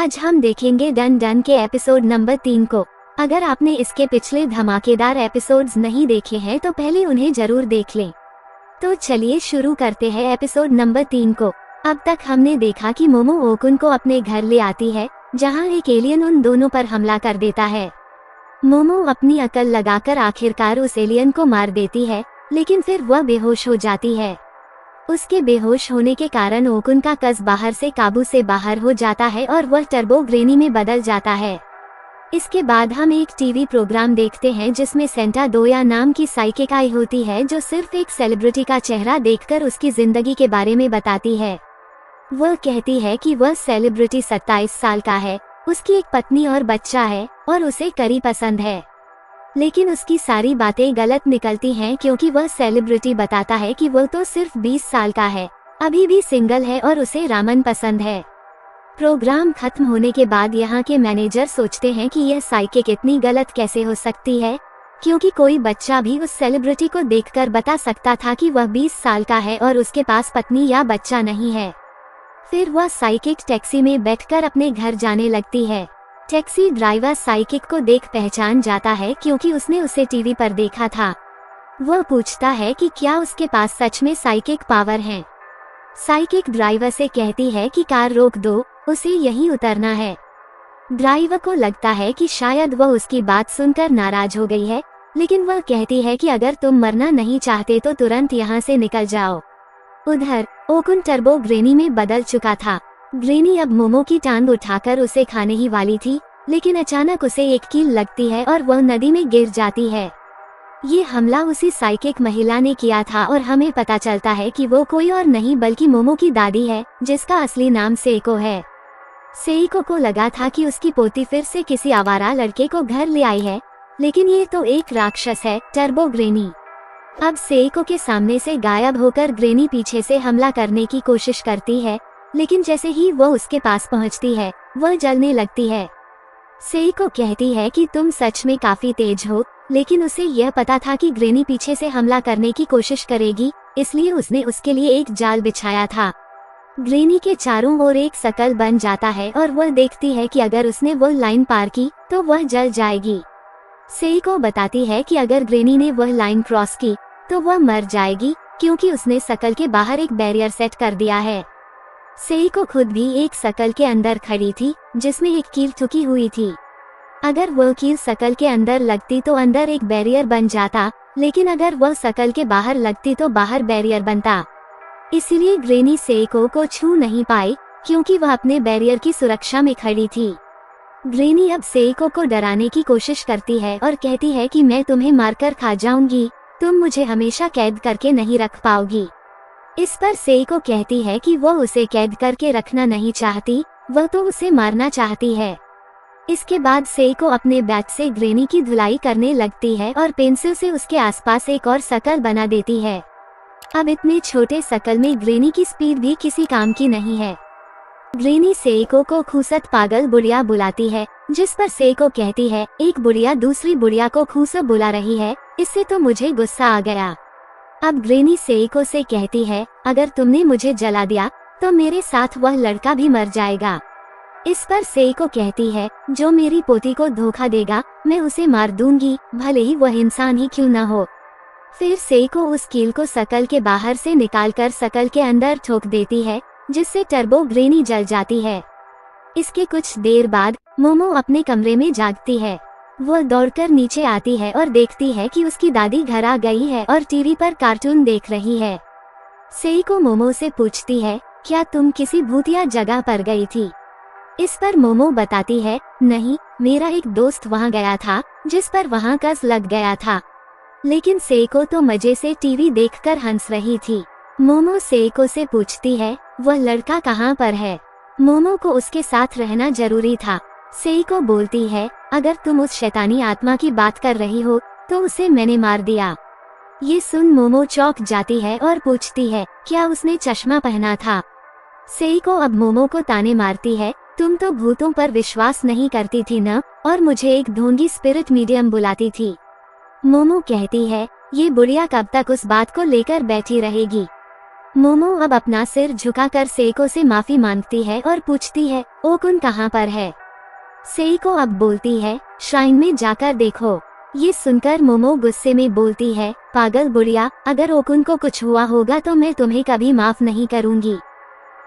आज हम देखेंगे डन डन के एपिसोड नंबर 3 को। अगर आपने इसके पिछले धमाकेदार एपिसोड्स नहीं देखे हैं तो पहले उन्हें जरूर देख लें। तो चलिए शुरू करते हैं एपिसोड नंबर 3 को। अब तक हमने देखा कि मोमो ओकुन को अपने घर ले आती है, जहां एक एलियन उन दोनों पर हमला कर देता है। मोमो अपनी अकल लगाकर आखिरकार उस एलियन को मार देती है, लेकिन फिर वह बेहोश हो जाती है। उसके बेहोश होने के कारण ओकुन का कस बाहर से काबू से बाहर हो जाता है और वह टर्बो ग्रेनी में बदल जाता है। इसके बाद हम एक टीवी प्रोग्राम देखते हैं जिसमें सेंटा दोया नाम की साइकिक आई होती है, जो सिर्फ एक सेलिब्रिटी का चेहरा देखकर उसकी जिंदगी के बारे में बताती है। वह कहती है कि वह सेलिब्रिटी 27 साल का है, उसकी एक पत्नी और बच्चा है और उसे करी पसंद है। लेकिन उसकी सारी बातें गलत निकलती हैं, क्योंकि वह सेलिब्रिटी बताता है कि वह तो सिर्फ 20 साल का है, अभी भी सिंगल है और उसे रामन पसंद है। प्रोग्राम खत्म होने के बाद यहाँ के मैनेजर सोचते हैं कि यह साइकिक इतनी गलत कैसे हो सकती है, क्योंकि कोई बच्चा भी उस सेलिब्रिटी को देखकर बता सकता था कि वह 20 साल का है और उसके पास पत्नी या बच्चा नहीं है। फिर वह साइकिक टैक्सी में बैठकर अपने घर जाने लगती है। टैक्सी ड्राइवर साइकिक को देख पहचान जाता है, क्योंकि उसने उसे टीवी पर देखा था। वह पूछता है कि क्या उसके पास सच में साइकिक पावर है। साइकिक ड्राइवर से कहती है कि कार रोक दो, उसे यहीं उतरना है। ड्राइवर को लगता है कि शायद वह उसकी बात सुनकर नाराज हो गई है, लेकिन वह कहती है कि अगर तुम मरना नहीं चाहते तो तुरंत यहाँ से निकल जाओ। उधर ओकुन टर्बो ग्रेनी में बदल चुका था। ग्रेनी अब मोमो की टांग उठाकर उसे खाने ही वाली थी, लेकिन अचानक उसे एक कील लगती है और वह नदी में गिर जाती है। ये हमला उसी साइकिक महिला ने किया था और हमें पता चलता है कि वो कोई और नहीं बल्कि मोमो की दादी है, जिसका असली नाम सेइको है। सेइको को लगा था कि उसकी पोती फिर से किसी आवारा लड़के को घर ले आई है, लेकिन ये तो एक राक्षस है, टर्बो ग्रेनी। अब सेइको के सामने से गायब होकर ग्रेनी पीछे से हमला करने की कोशिश करती है, लेकिन जैसे ही वह उसके पास पहुंचती है, वह जलने लगती है। सेइको कहती है कि तुम सच में काफी तेज हो, लेकिन उसे यह पता था कि ग्रेनी पीछे से हमला करने की कोशिश करेगी, इसलिए उसने उसके लिए एक जाल बिछाया था। ग्रेनी के चारों ओर एक सर्कल बन जाता है और वह देखती है कि अगर उसने वो लाइन पार की तो वह जल जाएगी। सेइको बताती है कि अगर ग्रेनी ने वह लाइन क्रॉस की तो वह मर जाएगी, क्योंकि उसने सर्कल के बाहर एक बैरियर सेट कर दिया है। सेइको खुद भी एक सर्कल के अंदर खड़ी थी, जिसमें एक कील ठुकी हुई थी। अगर वह कील सर्कल के अंदर लगती तो अंदर एक बैरियर बन जाता, लेकिन अगर वह सर्कल के बाहर लगती तो बाहर बैरियर बनता। इसीलिए ग्रेनी सेइको को छू नहीं पाई, क्योंकि वह अपने बैरियर की सुरक्षा में खड़ी थी। ग्रेनी अब सेइको को डराने की कोशिश करती है और कहती है कि मैं तुम्हें मारकर खा जाऊंगी, तुम मुझे हमेशा कैद करके नहीं रख पाओगी। इस पर सेइको कहती है कि वह उसे कैद करके रखना नहीं चाहती, वह तो उसे मारना चाहती है। इसके बाद सेइको अपने बैट से ग्रेनी की धुलाई करने लगती है और पेंसिल से उसके आसपास एक और सर्कल बना देती है। अब इतने छोटे सर्कल में ग्रेनी की स्पीड भी किसी काम की नहीं है। ग्रेनी सेइको को खूसट पागल बुढ़िया बुलाती है, जिस पर सेइको कहती है, एक बुढ़िया दूसरी बुढ़िया को खूसट बुला रही है, इससे तो मुझे गुस्सा आ गया। अब ग्रेनी सेइको से कहती है, अगर तुमने मुझे जला दिया तो मेरे साथ वह लड़का भी मर जाएगा। इस पर सेइको कहती है, जो मेरी पोती को धोखा देगा मैं उसे मार दूंगी, भले ही वह इंसान ही क्यों न हो। फिर सेइको उस कील को सर्कल के बाहर से निकालकर सर्कल के अंदर ठोक देती है, जिससे टर्बो ग्रेनी जल जाती है। इसके कुछ देर बाद मोमो अपने कमरे में जागती है। वह दौड़कर नीचे आती है और देखती है कि उसकी दादी घर आ गई है और टीवी पर कार्टून देख रही है। सेइको मोमो से पूछती है, क्या तुम किसी भूतिया जगह पर गई थी? इस पर मोमो बताती है, नहीं, मेरा एक दोस्त वहां गया था, जिस पर वहां कस लग गया था। लेकिन सेइको तो मजे से टीवी देखकर हंस रही थी। मोमो सेइको से पूछती है, वह लड़का कहाँ पर है? मोमो को उसके साथ रहना जरूरी था। सेइको बोलती है, अगर तुम उस शैतानी आत्मा की बात कर रही हो तो उसे मैंने मार दिया। ये सुन मोमो चौंक जाती है और पूछती है, क्या उसने चश्मा पहना था? सेइको अब मोमो को ताने मारती है, तुम तो भूतों पर विश्वास नहीं करती थी न, और मुझे एक ढोंगी स्पिरिट मीडियम बुलाती थी। मोमो कहती है, ये बुढ़िया कब तक उस बात को लेकर बैठी रहेगी? मोमो अब अपना सिर झुकाकर सेइको से माफी मांगती है और पूछती है, ओकुन कहाँ पर है? सेइको अब बोलती है, श्राइन में जाकर देखो। ये सुनकर मोमो गुस्से में बोलती है, पागल बुढ़िया, अगर ओकुन को कुछ हुआ होगा तो मैं तुम्हें कभी माफ नहीं करूंगी।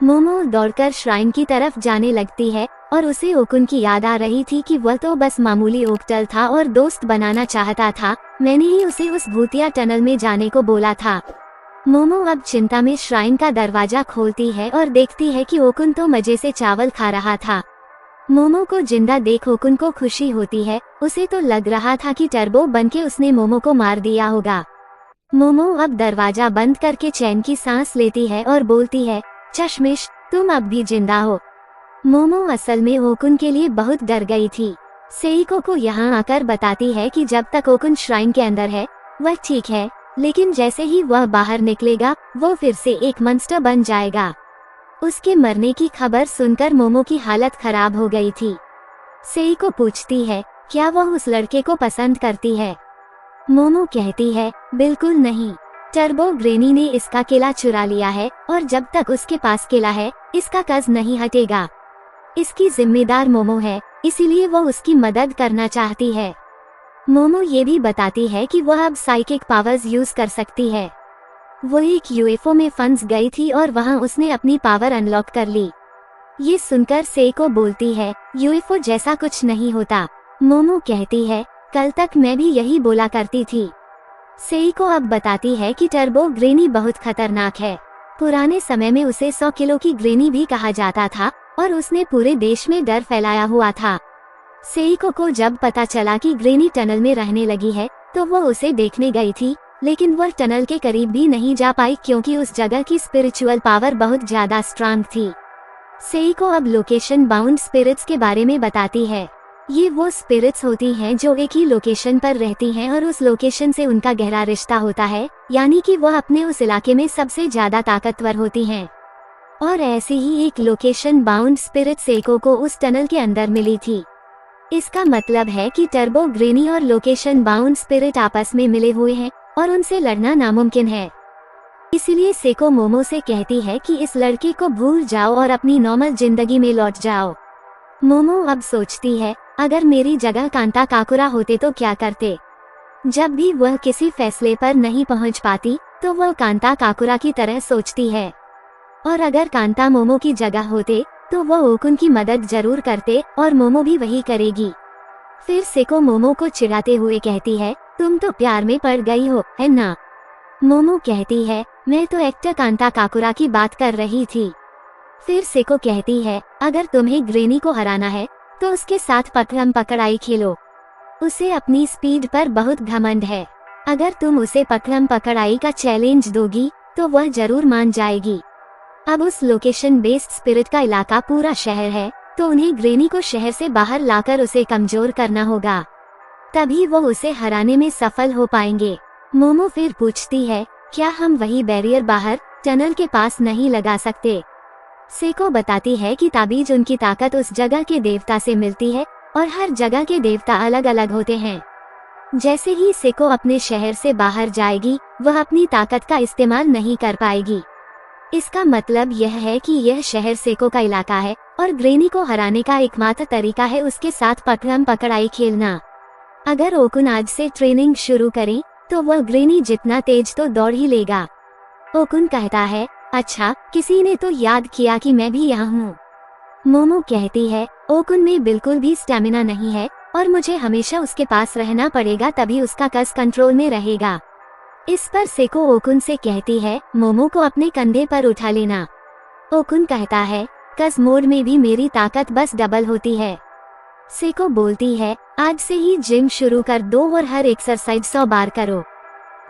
मोमो दौड़कर श्राइन की तरफ जाने लगती है और उसे ओकुन की याद आ रही थी कि वह तो बस मामूली ओक्टल था और दोस्त बनाना चाहता था। मैंने ही उसे उस भूतिया टनल में जाने को बोला था। मोमो अब चिंता में श्राइन का दरवाजा खोलती है और देखती है कि ओकुन तो मजे से चावल खा रहा था। मोमो को जिंदा देख ओकुन को खुशी होती है। उसे तो लग रहा था कि टर्बो बनके उसने मोमो को मार दिया होगा। मोमो अब दरवाजा बंद करके चैन की सांस लेती है और बोलती है, चश्मिश, तुम अब भी जिंदा हो। मोमो असल में ओकुन के लिए बहुत डर गई थी। सेइको को यहाँ आकर बताती है कि जब तक ओकुन श्राइन के अंदर है वह ठीक है, लेकिन जैसे ही वह बाहर निकलेगा वो फिर से एक मॉन्स्टर बन जाएगा। उसके मरने की खबर सुनकर मोमो की हालत खराब हो गई थी। सेइको पूछती है, क्या वह उस लड़के को पसंद करती है? मोमो कहती है, बिल्कुल नहीं। टर्बो ग्रेनी ने इसका केला चुरा लिया है और जब तक उसके पास केला है इसका कर्ज नहीं हटेगा। इसकी जिम्मेदार मोमो है, इसीलिए वो उसकी मदद करना चाहती है। मोमो ये भी बताती है कि वह अब साइकिक पावर्स यूज कर सकती है। वो एक यूएफओ में फंस गई थी और वहां उसने अपनी पावर अनलॉक कर ली। ये सुनकर सेइको बोलती है, यूएफओ जैसा कुछ नहीं होता। मोमो कहती है, कल तक मैं भी यही बोला करती थी। सेइको अब बताती है कि टर्बो ग्रेनी बहुत खतरनाक है। पुराने समय में उसे 100 किलो की ग्रेनी भी कहा जाता था और उसने पूरे देश में डर फैलाया हुआ था। सेइको को जब पता चला कि ग्रेनी टनल में रहने लगी है तो वो उसे देखने गई थी, लेकिन वह टनल के करीब भी नहीं जा पाई क्योंकि उस जगह की स्पिरिचुअल पावर बहुत ज्यादा स्ट्रांग थी। सेइको अब लोकेशन बाउंड स्पिरिट्स के बारे में बताती है। ये वो स्पिरिट्स होती हैं जो एक ही लोकेशन पर रहती हैं और उस लोकेशन से उनका गहरा रिश्ता होता है, यानी कि वह अपने उस इलाके में सबसे ज्यादा ताकतवर होती हैं। और ऐसी ही एक लोकेशन बाउंड स्पिरिट सेइको को उस टनल के अंदर मिली थी। इसका मतलब है कि टर्बो ग्रेनी और लोकेशन बाउंड स्पिरिट आपस में मिले हुए हैं और उनसे लड़ना नामुमकिन है। इसलिए सेइको मोमो से कहती है कि इस लड़के को भूल जाओ और अपनी नॉर्मल जिंदगी में लौट जाओ। मोमो अब सोचती है, अगर मेरी जगह कांता काकुरा होते तो क्या करते। जब भी वह किसी फैसले पर नहीं पहुंच पाती तो वह कांता काकुरा की तरह सोचती है, और अगर कांता मोमो की जगह होते तो वह ओकुन की मदद जरूर करते और मोमो भी वही करेगी। फिर सेइको मोमो को चिढ़ाते हुए कहती है, तुम तो प्यार में पड़ गई हो, है ना? मोमो कहती है, मैं तो एक्टर कांता काकुरा की बात कर रही थी। फिर सेइको कहती है, अगर तुम्हें ग्रेनी को हराना है तो उसके साथ पकड़म पकड़ाई खेलो। उसे अपनी स्पीड पर बहुत घमंड है। अगर तुम उसे पकड़म पकड़ाई का चैलेंज दोगी तो वह जरूर मान जाएगी। अब उस लोकेशन बेस्ड स्पिरिट का इलाका पूरा शहर है, तो उन्हें ग्रेनी को शहर से बाहर लाकर उसे कमजोर करना होगा, तभी वो उसे हराने में सफल हो पाएंगे। मोमो फिर पूछती है, क्या हम वही बैरियर बाहर टनल के पास नहीं लगा सकते? सेइको बताती है कि ताबीज उनकी ताकत उस जगह के देवता से मिलती है और हर जगह के देवता अलग अलग होते हैं। जैसे ही सेइको अपने शहर से बाहर जाएगी वह अपनी ताकत का इस्तेमाल नहीं कर पाएगी। इसका मतलब यह है कि यह शहर सेइको का इलाका है और ग्रेनी को हराने का एकमात्र तरीका है उसके साथ पकड़म पकड़ाई खेलना। अगर ओकुन आज से ट्रेनिंग शुरू करें तो वह ग्रेनी जितना तेज तो दौड़ ही लेगा। ओकुन कहता है, अच्छा, किसी ने तो याद किया कि मैं भी यहाँ हूँ। मोमो कहती है, ओकुन में बिल्कुल भी स्टैमिना नहीं है और मुझे हमेशा उसके पास रहना पड़ेगा, तभी उसका कस कंट्रोल में रहेगा। इस पर सेइको ओकुन से कहती है, मोमो को अपने कंधे पर उठा लेना। ओकुन कहता है, कस मोड में भी मेरी ताकत बस डबल होती है। सेइको बोलती है, आज से ही जिम शुरू कर दो और हर एक्सरसाइज 100 बार करो।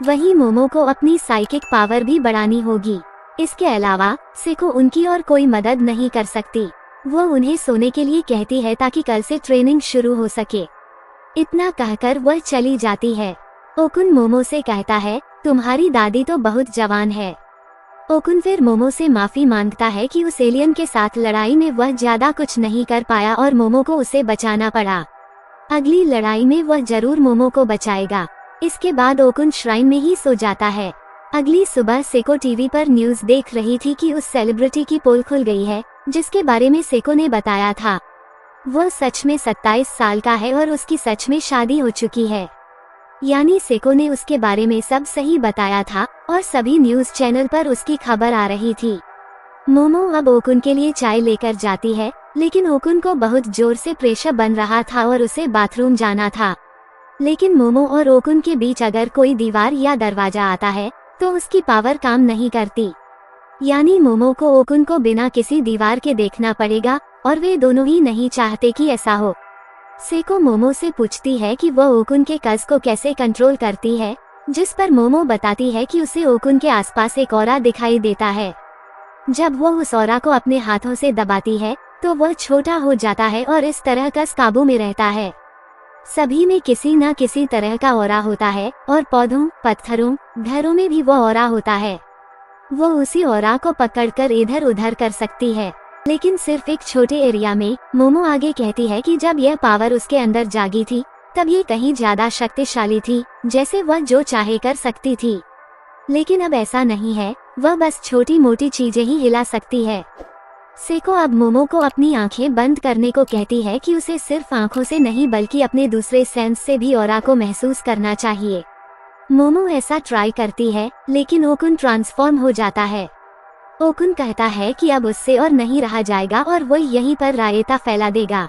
वहीं मोमो को अपनी साइकिक पावर भी बढ़ानी होगी। इसके अलावा सेइको उनकी और कोई मदद नहीं कर सकती। वो उन्हें सोने के लिए कहती है ताकि कल से ट्रेनिंग शुरू हो सके। इतना कहकर वह चली जाती है। ओकुन मोमो से कहता है, तुम्हारी दादी तो बहुत जवान है। ओकुन फिर मोमो से माफी मांगता है कि उस एलियन के साथ लड़ाई में वह ज्यादा कुछ नहीं कर पाया और मोमो को उसे बचाना पड़ा। अगली लड़ाई में वह जरूर मोमो को बचाएगा। इसके बाद ओकुन श्राइन में ही सो जाता है। अगली सुबह सेको टीवी पर न्यूज देख रही थी कि उस सेलिब्रिटी की पोल खुल गई है जिसके बारे में सेको ने बताया था। वह सच में 27 साल का है और उसकी सच में शादी हो चुकी है। यानी सेको ने उसके बारे में सब सही बताया था और सभी न्यूज चैनल पर उसकी खबर आ रही थी। मोमो अब ओकुन के लिए चाय लेकर जाती है, लेकिन ओकुन को बहुत जोर से प्रेशर बन रहा था और उसे बाथरूम जाना था। लेकिन मोमो और ओकुन के बीच अगर कोई दीवार या दरवाजा आता है तो उसकी पावर काम नहीं करती। यानी मोमो को ओकुन को बिना किसी दीवार के देखना पड़ेगा और वे दोनों ही नहीं चाहते कि ऐसा हो। सेको मोमो से पूछती है कि वह ओकुन के कस को कैसे कंट्रोल करती है, जिस पर मोमो बताती है कि उसे ओकुन के आसपास एक ऑरा दिखाई देता है। जब वह उस ऑरा को अपने हाथों से दबाती है तो वह छोटा हो जाता है और इस तरह कस काबू में रहता है। सभी में किसी न किसी तरह का ऑरा होता है और पौधों, पत्थरों, घरों में भी वह ऑरा होता है। वो उसी ऑरा को पकड़कर इधर उधर कर सकती है, लेकिन सिर्फ एक छोटे एरिया में। मोमो आगे कहती है कि जब यह पावर उसके अंदर जागी थी तब ये कहीं ज्यादा शक्तिशाली थी, जैसे वह जो चाहे कर सकती थी। लेकिन अब ऐसा नहीं है, वह बस छोटी मोटी चीजें ही हिला सकती है। सेको अब मोमो को अपनी आंखें बंद करने को कहती है कि उसे सिर्फ आंखों से नहीं बल्कि अपने दूसरे सेंस से भी ऑरा को महसूस करना चाहिए। मोमो ऐसा ट्राई करती है, लेकिन ओकुन ट्रांसफॉर्म हो जाता है। ओकुन कहता है कि अब उससे और नहीं रहा जाएगा और वो यहीं पर रायता फैला देगा।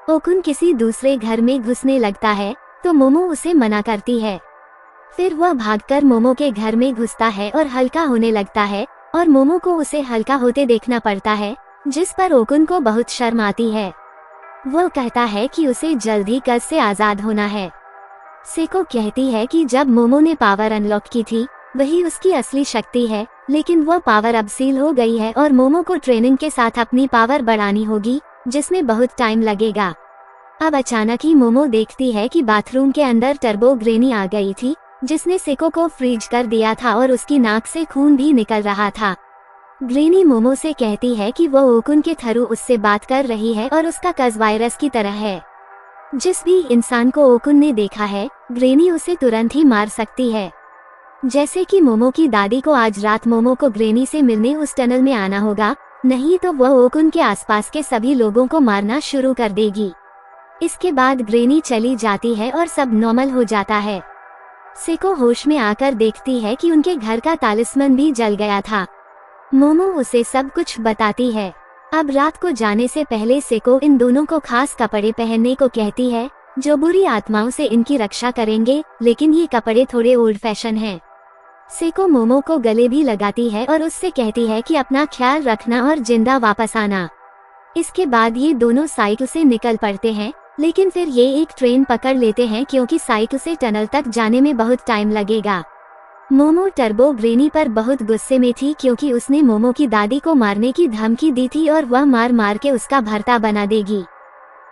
ओकुन किसी दूसरे घर में घुसने लगता है तो मोमो उसे मना करती है। फिर वह भागकर मोमो के घर में घुसता है और हल्का होने लगता है और मोमो को उसे हल्का होते देखना पड़ता है, जिस पर ओकुन को बहुत शर्म आती है। वह कहता है कि उसे जल्दी कस से आजाद होना है। सेको कहती है कि जब मोमो ने पावर अनलॉक की थी वही उसकी असली शक्ति है, लेकिन वह पावर अब सील हो गई है और मोमो को ट्रेनिंग के साथ अपनी पावर बढ़ानी होगी, जिसमें बहुत टाइम लगेगा। अब अचानक ही मोमो देखती है कि बाथरूम के अंदर टर्बो ग्रेनी आ गई थी, जिसने सेको को फ्रीज कर दिया था और उसकी नाक से खून भी निकल रहा था। ग्रेनी मोमो से कहती है कि वह ओकुन के थ्रू उससे बात कर रही है और उसका कस वायरस की तरह है। जिस भी इंसान को ओकुन ने देखा है, ग्रेनी उसे तुरंत ही मार सकती है। जैसे कि मोमो की दादी को आज रात मोमो को ग्रेनी से मिलने उस टनल में आना होगा, नहीं तो वह ओकुन के आसपास के सभी लोगों को मारना शुरू कर देगी। इसके बाद ग्रेनी चली जाती है और सब नॉर्मल हो जाता है। सेको होश में आकर देखती है कि उनके घर का तालिस्मन भी जल गया था। मोमो उसे सब कुछ बताती है। अब रात को जाने से पहले सेको इन दोनों को खास कपड़े पहनने को कहती है, जो बुरी आत्माओं से इनकी रक्षा करेंगे, लेकिन ये कपड़े थोड़े ओल्ड फैशन हैं। सेको मोमो को गले भी लगाती है और उससे कहती है कि अपना ख्याल रखना और जिंदा वापस आना। इसके बाद ये दोनों साइकिल से निकल पड़ते हैं, लेकिन फिर ये एक ट्रेन पकड़ लेते हैं क्योंकि साइकिल से टनल तक जाने में बहुत टाइम लगेगा। मोमो टर्बो ग्रेनी पर बहुत गुस्से में थी क्योंकि उसने मोमो की दादी को मारने की धमकी दी थी और वह मार मार के उसका भरता बना देगी।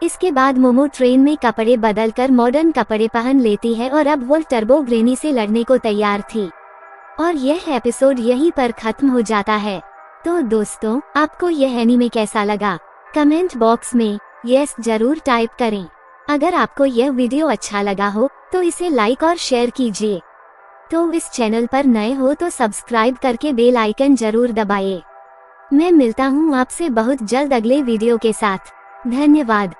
इसके बाद मोमो ट्रेन में कपड़े बदलकर मॉडर्न कपड़े पहन लेती है और अब वो टर्बो ग्रेनी से लड़ने को तैयार थी। और यह एपिसोड यहीं पर खत्म हो जाता है। तो दोस्तों, आपको यह एनीमे कैसा लगा? कमेंट बॉक्स में यस जरूर टाइप करें। अगर आपको यह वीडियो अच्छा लगा हो तो इसे लाइक और शेयर कीजिए। तो इस चैनल पर नए हो तो सब्सक्राइब करके बेल आइकन जरूर दबाइए। मैं मिलता हूँ आपसे बहुत जल्द अगले वीडियो के साथ। धन्यवाद।